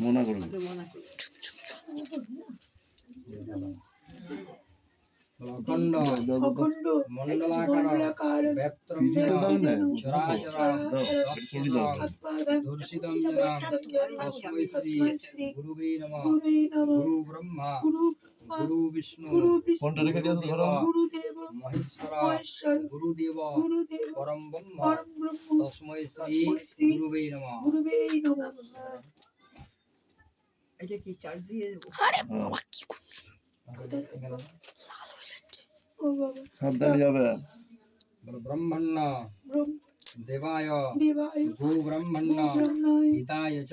মনা করবে অখণ্ড মণ্ডলাকার ব্যক্তম ধর্ষিতম তস্मै শ্রী গুরুবে নমঃ। গুরু ব্রহ্মা গুরু বিষ্ণু গুরুদেব মহেশ্বর গুরুদেব পরম ব্রহ্ম তস্मै শ্রী গুরুবে নমঃ। এটা কি চার্জ দিয়ে দেব? আরে বাবা কি সাবধানে যাবে। ব্রহ্মণ্য দেবায় গো ব্রহ্মণ্য হিতায় চ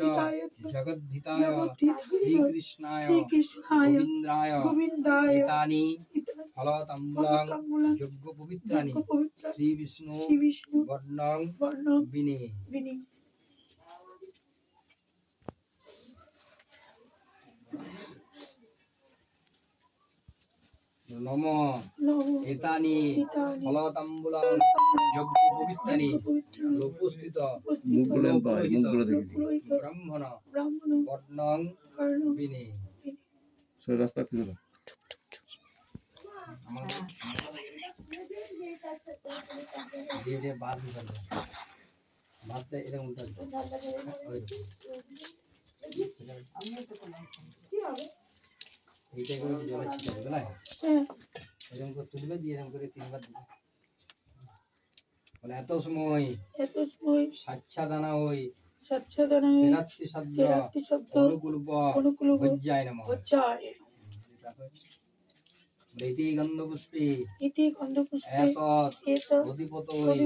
জগদ্ধিতায় শ্রীকৃষ্ণায় গোবিন্দায় এতানি ফলতাম্বুলাং যজ্ঞ পবিত্রানি শ্রী বিষ্ণু বর্ণং বিনে। নম এতানি ফলতাম্বুলাং যজ্ঞ পবিত্রানি লোপস্থিত ব্রাহ্মণ বর্ণং বিনে। রাস্তা থেকে দিয়ে বাদ বাদটা এটা উল্টা এইটা করে জলে ছিটাবে বুঝলে? এরকম করে তুলবে দিয়ে এরকম করে 3 বার দিবে। বলে এত সময় সাচ্ছাদানা হই তেরাত্রি শব্দ অনুকূল ভজ্জায় নমঃ। ইতি গন্ধপুষ্পে এতৎ অধিপতৈ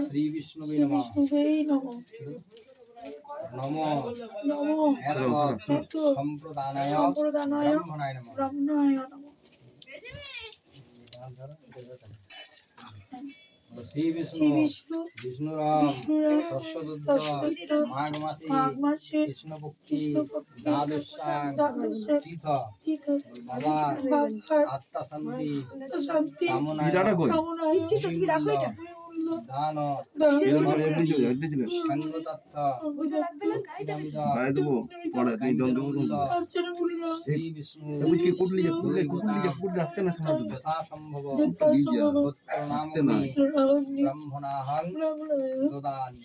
শ্রী বিষ্ণুবে নমঃ। নম এতৎ সম্প্রদানায় ব্রাহ্মণায় নমঃ। শ্রী বিষ্ণু বিষ্ণুরাম তস্যদুদ্ধ মাঘ মাসে কৃষ্ণপক্ষী দ্বাদশাং তিথ বাবার আত্মা শান্তি কামনায় দান সঙ্গতত্ত্ব শ্রী বিষ্ণু যথাসম্ভব ব্রাহ্মণাহং দদামি।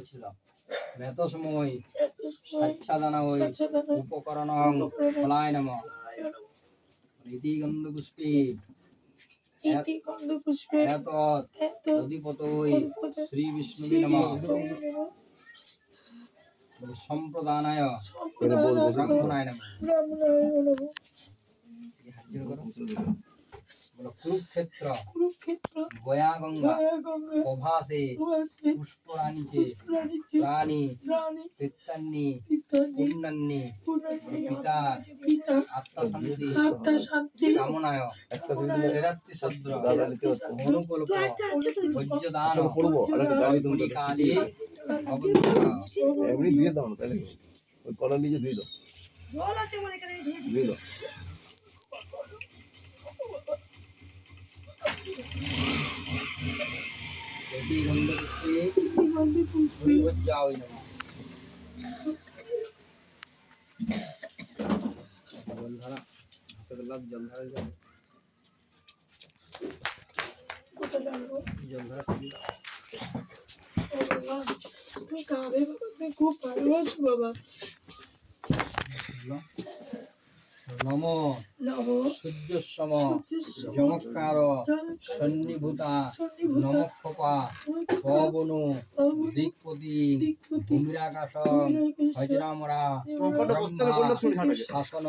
ছিল এত সময় সাচ্ছাদানা হই উপকরণং ফলায় নমঃ। ইতি গন্ধপুষ্পে এতৎ অধিপতৈ শ্রী বিষ্ণুবে নমঃ। সম্প্রদানায় ব্রাহ্মণায় নমঃ। কুরুক্ষেত্র গয়া গঙ্গা প্রভাসে পুষ্পরাণীতে প্রাণী তীর্থান্নি পুণ্যান্নি পিতা আত্মা শান্তি কামনায় তেরাত্রি শব্দ অনুকল্প ভজ্যদান কালে এমনি দিয়ে দাও না তাই নাকি? ওই কলার নিচে দিয়ে দাও। জল আছে মানে এখানে দিয়ে দাও। এটি গন্ধপুষ্পে ভজ্জায় নমঃ। জলধারা হাতের জলধারা যাবে জলধারা তুমি কাঁদে বাবা, তুমি খুব ভালোবাসো বাবা। নম সূর্যসম চমৎকার সন্নিভূতা নমঃপা পবনো দিকপতি ভূমিরাকাশ হজরামরা শাসন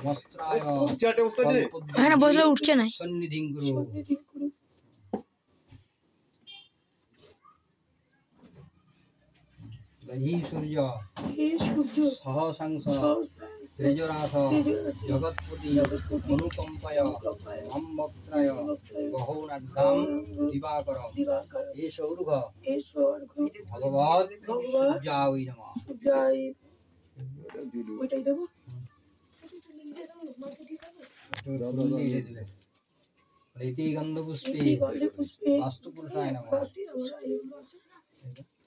বস্ত্রায় সন্নিধিং গুরু। হি সূর্য সহসাংস তেজরাস জগৎপতি অনুকম্পায় মম্বক্ত্রায় গহৌনাঢ্যাং দিবাকর এষ ঊর্ধ্ব ভগবৎ সূর্যায় নমঃ। ওইটাই দেবো। ইতি গন্ধ পুষ্পে ইতি গন্ধে পুষ্পে বাস্তু পুরুষায় নমঃ। বাসি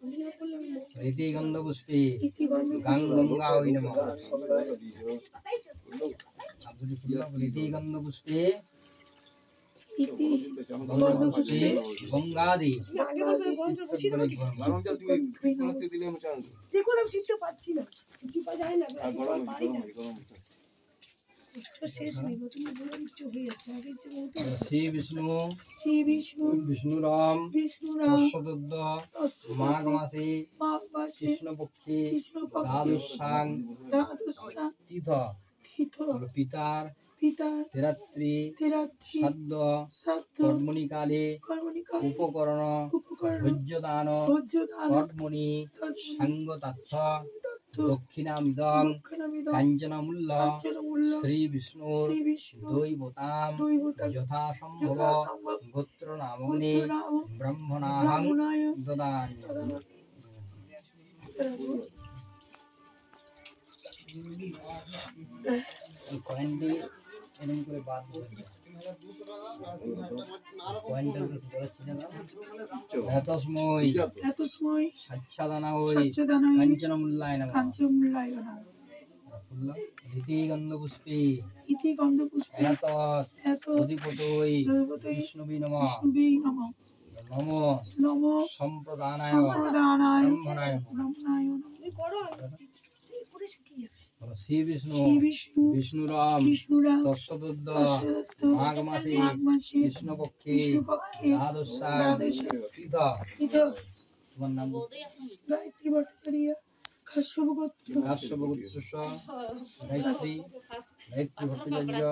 আমরাই আছে ইতি গন্ধ পুষ্পে ইতি গন্ধে গাং পুষ্পে গঙ্গা ওই নমঃ। ইতি গন্ধ পুষ্পে ইতি গন্ধ পুষ্পে গঙ্গাদি দিলে আমি চান দেখুন আমি চিনতে পারছি না চিপা যায় না গরম পারি না গরম তো শেষ নেই গো তুমি বলে দিচ্ছ হয়ে যাচ্ছে আগে যে বলতে শ্রী বিষ্ণু শ্রী বিষ্ণু বিষ্ণুরাম বিষ্ণুরাম দশদুদ্ধ মাঘ মাসে মাঘ মাসে কৃষ্ণপক্ষে কৃষ্ণপক্ষে দ্বাদশাং দ্বাদশা তীর্থ তীর্থ পিতার পিতা তেরাত্রি তেরাত্রি সাধ্য শ্রাদ্ধ কর্মণিকালে কর্মণিকালে উপকরণ উপকরণ ভোজ্যদান ভোজ্যদান কর্মণি সাঙ্গতার্থ দক্ষিণামিদং দক্ষিণামিদং কাঞ্চনমূল্য কাঞ্চনমূল্য শ্রী বিষ্ণুর শ্রী বিষ্ণু দৈবতাম দৈবতাম যথাসম্ভব যথাসম্ভব গোত্র নামগ্নে গোত্রনাম ব্রহ্মণাহং ব্রাহ্মণায় দদামি। এই কয়েনটি এরকম করে বাদ দিতে কয়েনটার উপরে কি বলেছিল না এতসময় এত সময় সাচ্ছাদানা ওই সচ্চদানায় কাঞ্চনমূল্যায় নমঃ। কাঞ্চমূল্যায় ইতি গন্ধ পুষ্পে ইতি গন্ধ পুষ্পে এত এত অধিপতৈ দৈবতৈ বিষ্ণুবি নমঃ। বিষ্ণুবে নমঃ নম নম সম্প্রদানায় সম্প্রদানায় ব্রহ্মণায় নমঃ। ব্রহ্মণায় নমঃ পরে শুকিয়ে যাবে বলো শ্রী বিষ্ণু শ্রী বিষ্ণু বিষ্ণুরাম বিষ্ণুরাম তৎসদুদ্ধ দশরথ মাঘ মাসে মাঘ মাসে কৃষ্ণপক্ষে কৃষ্ণপক্ষে দ্বাদশা দ্বাদশা তীর্থ। ইতো তোমার নাম গায়ত্রী ভট্টাচার্য কাশ্যপ গোত্র কাশ্যপ গোত্রস্য গায়ত্রী গায়ত্রী ভট্টাচার্য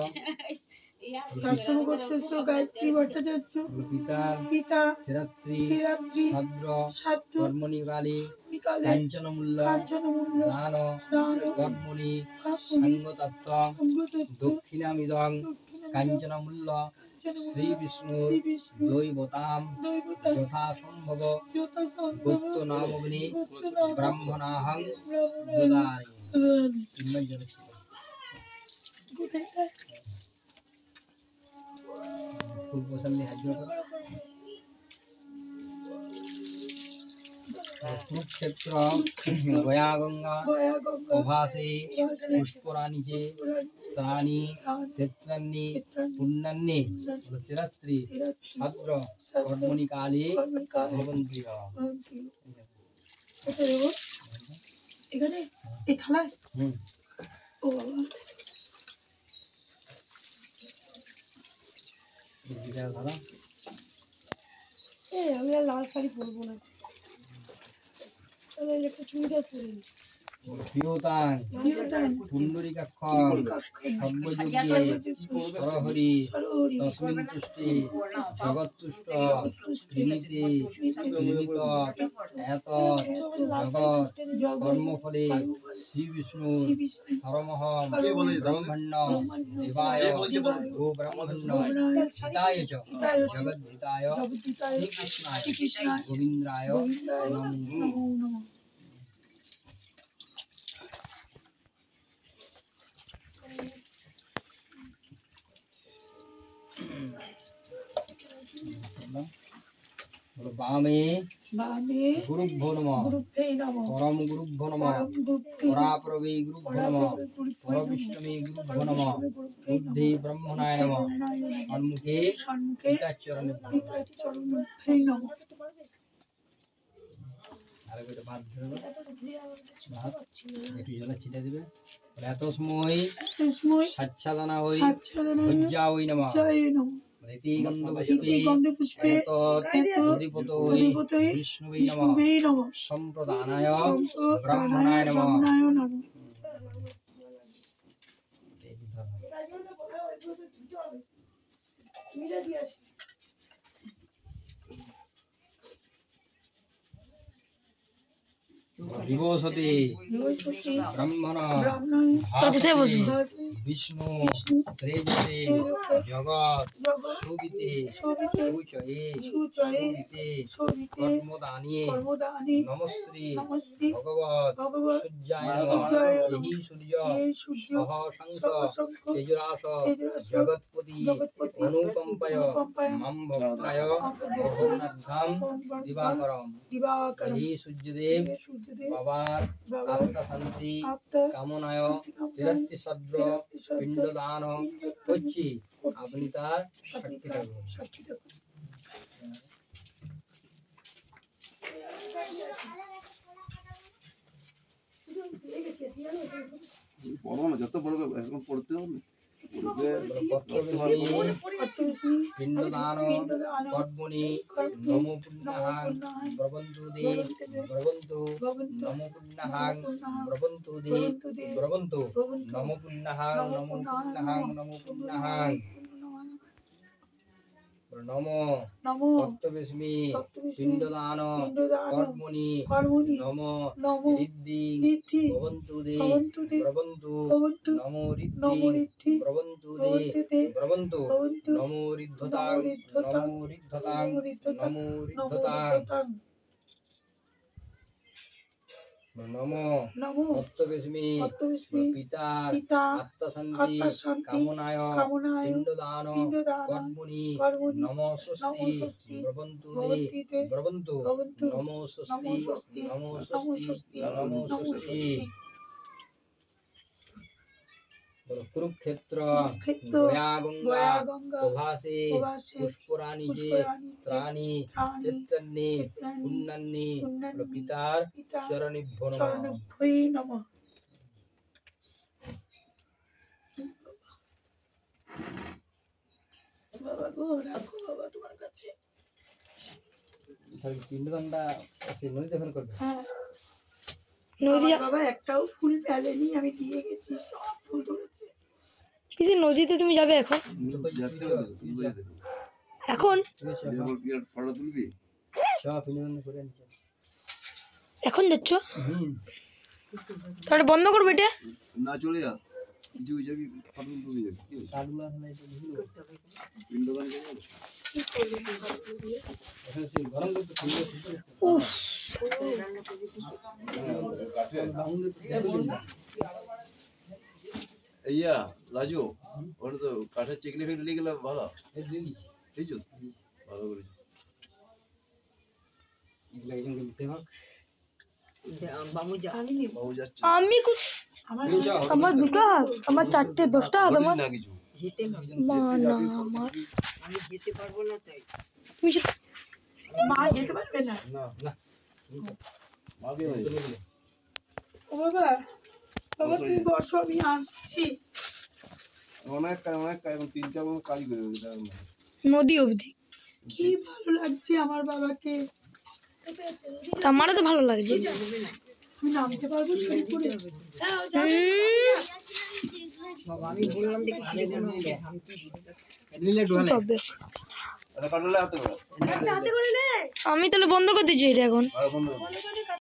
কাশ্যপ গোত্রস্য গায়ত্রী ভট্টাচার্য পিতার পিতা তেরাত্রি তিরাত্রি ভদ্র সাধ্য কর্মণিকালী নিকালে কাঞ্চনমূল্য কাঞ্চনমূল্য দান দান কর্মণি আপনি সাঙ্গতত্ত্ব সঙ্গতত্ত্ব দক্ষিণামিদং কাঞ্চনমূল্য শ্রী বিষ্ণুর শ্রী বিষ্ণু দৈবতাম দৈবতা যথাসম্ভব যথাসম্ভব গোত্র নামগ্নি গোত্রনাম ব্রাহ্মণাহং ব্রাহ্মণায় দদামি। তিনবার জন্য ছিল। কোথায় ফুল প্রসাল্লি হাজির কর। কুরুক্ষেত্র গয়া গঙ্গা গয়া গঙ্গা প্রভাসে প্রভাসে পুষ্করাণীতে স্থানি তেত্রান্নি পুণ্যান্নি তেরাত্রি সাদ্র কর্মণিকালে ভবন্তি। কোথায় দেবো এখানে এই থালায় হুম ও বাবা ধরো আমি আর লাল শাড়ি পরবো না তাহলে একটা চুড়িদার পরে নি পিয়তাং পুণ্ডরীকাক্ষং সর্বযোগে সরহরি তস্মিন তুষ্টি জগৎতুষ্ট বিনীতে বিনীত এত জগৎ কর্মফলে শ্রী বিষ্ণু ধর্মহম ব্রহ্মণ্য দেবায় গো ব্রহ্মণ্য হিতায় চ জগদ্ধিতায় শ্রীকৃষ্ণায় গোবিন্দ্রায় নমো নমঃ। বামে বামে গুরুভ্যো নমঃ গুরুভ্যে নমঃ পরম গুরুভ্যো নমঃ পরম গুরুভ্যে পরাপরবে গুরুভ্যো নমঃ পরবিষ্ণবে গুরুভ্যো নমঃ বুদ্ধি ব্রহ্মণায় নমঃ সম্মুখে সম্মুখে পিতাচরণে পিতার চরণে নমঃ। আর একটা ভাত ধরে ভাত একটু জলে ছিটে দিবে এত সময় তস্মৈ সাচ্ছাদনা হই সাচ্ছাদনায় ভজ্জা হই নমঃ জয় নমঃ। ইতি গন্ধ ইতি গন্ধে পুষ্পে এত এত অধিপত হই অধিপতয়ে বিষ্ণুবে নমঃ বিষ্ণুবে নমঃ সম্প্রদানায় সম্প্রদানায় ব্রহ্মণায় নমঃ। ব্রহ্মণায় নমঃ। বিভূষতি বিভূষতি ব্রহ্মণ ব্রাহ্মণ তার কোথায় বসবো ভারতে বিষ্ণু বিষ্ণু ত্রেজতে তেজতে জগৎ জগৎ সুবিতে শোভিতে সুচয়ে সুচয়ে সুবিতে শোভিতে কর্মদানে কর্মদানে নমস্ত্রী নমস্তি ভগবৎ ভগবৎ সূর্যায় সূর্যায় নমঃ নমঃ। এই সূর্য এই সূর্য সহসংখ্য সহসংখ্য তেজরাস তেজরাস জগৎপতি জগৎপতি অনুকম্পায় অনুকম্পায় মাম ভক্তায় অহোনাধ্যাম দিবাকরম দিবাকরম এই সূর্যদেব এই সূর্যদেব বাবার বাবার আত্মশান্তি আত্মা কামনায় শান্তি কামনায় তিরাত্তি সদ্র তিরাত্তি সদ্র পিণ্ডদান করছি আপনি তার সাক্ষী থাকুন সাক্ষী থাকুন পড়ো না, যত পড়বে এখন পড়তে হবে। পড়বে, পত্রবিষ্ণু পিণ্ডদান পিণ্ডদান কর্মণি কর্মণি নমো পুণ্যাহাং পুণ্যাহাং ব্রবন্তু দে ব্রবন্তু ব্রবন্তু ভবন্তু নমো পুণ্যাহাং পুণ্যাহাং ব্রবন্তু দে ভবন্তু দে ব্রবন্তু ভবন্তু নমো পুণ্যাহাং নমো নমো পুণ্যাহাং পুণ্যাহাং নমো পুণ্যাহাং নমো নমো তত্ত্ববিস্মি তত্ত্ববিষ্ণু পিণ্ডদান পিণ্ডদান কর্মণি কর্মণি নমো নমো ঋদ্ধি ঋদ্ধি ভবন্তু দে ভবন্তু দে ব্রবন্তু ভবন্তু নমো নমো ঋদ্ধি ঋদ্ধি ব্রবন্তু দে ভবন্তু দে ব্রবন্তু ভবন্তু নমো ঋদ্ধতাং নমো ঋদ্ধতাং নমো ঋদ্ধতাং নমো ঋদ্ধতাং নমো নমো ঋদ্ধতাং ঋদ্ধতাং নমো নমো তত্ত্ববিস্মি তত্ত্ববিষ্ণু পিতা পিতা আত্মশান্তি আত্মশান্তি কামনায় কামনায় পিণ্ডদান পিণ্ডদান কর্মণি কর্মণি নমো নমো স্বস্তি স্বস্তি ব্রবন্তু দে ভবন্তি তে ব্রবন্তু ভবন্তু নমো নমো স্বস্তি স্বস্তি নমো নমো স্বস্তি স্বস্তি নমো নমো স্বস্তি স্বস্তি বলো কুরুক্ষেত্র কুরুক্ষেত্র গয়া গঙ্গা গয়া গঙ্গা প্রভাসে প্রভাসে পুষ্পরাণী যে পুষ্পরাণী যে ত্রাণী ত্রাণী চিত্রান্নি চিত্রান্নি পুণ্যান্নি পুণ্যান্নি বলো পিতার পিতা চরণিভ্যো নমঃ চরণভ্যই নমঃ বাবা গো রাখো বাবা তোমার কাছে পিণ্ডদানটা নদীতে ফেল করবে হ্যাঁ নদী আমার বাবা একটাও ফুল ফেলেনি আমি দিয়ে গেছি সব ফুল ধরেছে পিসি নদীতে তুমি যাবে এখন যাতে হবে, তুলবে যাতে। এখন এরপর কি আর ফটো তুলবি? সব পিণ্ডদান করে আনছে এখন যাচ্ছ তাহলে বন্ধ করবে এটা না, চলে যা। কিছু যাবি, ফটো তুলতে যাবি। কি হয়েছে? কাঠগুলো আসলে এটা বুঝলো পিণ্ডদান করে যাবে? এখন সে গরম করতে পিণ্ডে উফ ইয়া রাজু, ওটা তো কাঠের চিকনি ফেলে নিয়ে গেলে ভালো। এই দিলি বুঝছিস? ভালো করেছিস। এগুলো একজন দিতে হবে বাবু যাচ্ছে। আমি কুছ আমার দুটো হাত আমার চারটে দশটা হাত বলিস আমার না কিছু। মা না আমার তুমি সে- মা যেতে পারবে না না, না আগে হয়ে যাবে। ও বাবা বাবা তুমি বসো আমি আসছি অনেক কাজ, এখন 3টা কাজ করে দেবে, এটা না। নদী অবধি কি ভালো লাগছে আমার বাবাকে আমারও তো ভালো লাগছে আমি নামতে পারবো শরীর করে নিলে ডোলে তবে এটা কাটলে হাতে করে। আমি তাহলে বন্ধ করে দিচ্ছি এটা এখন আর বন্ধ করে।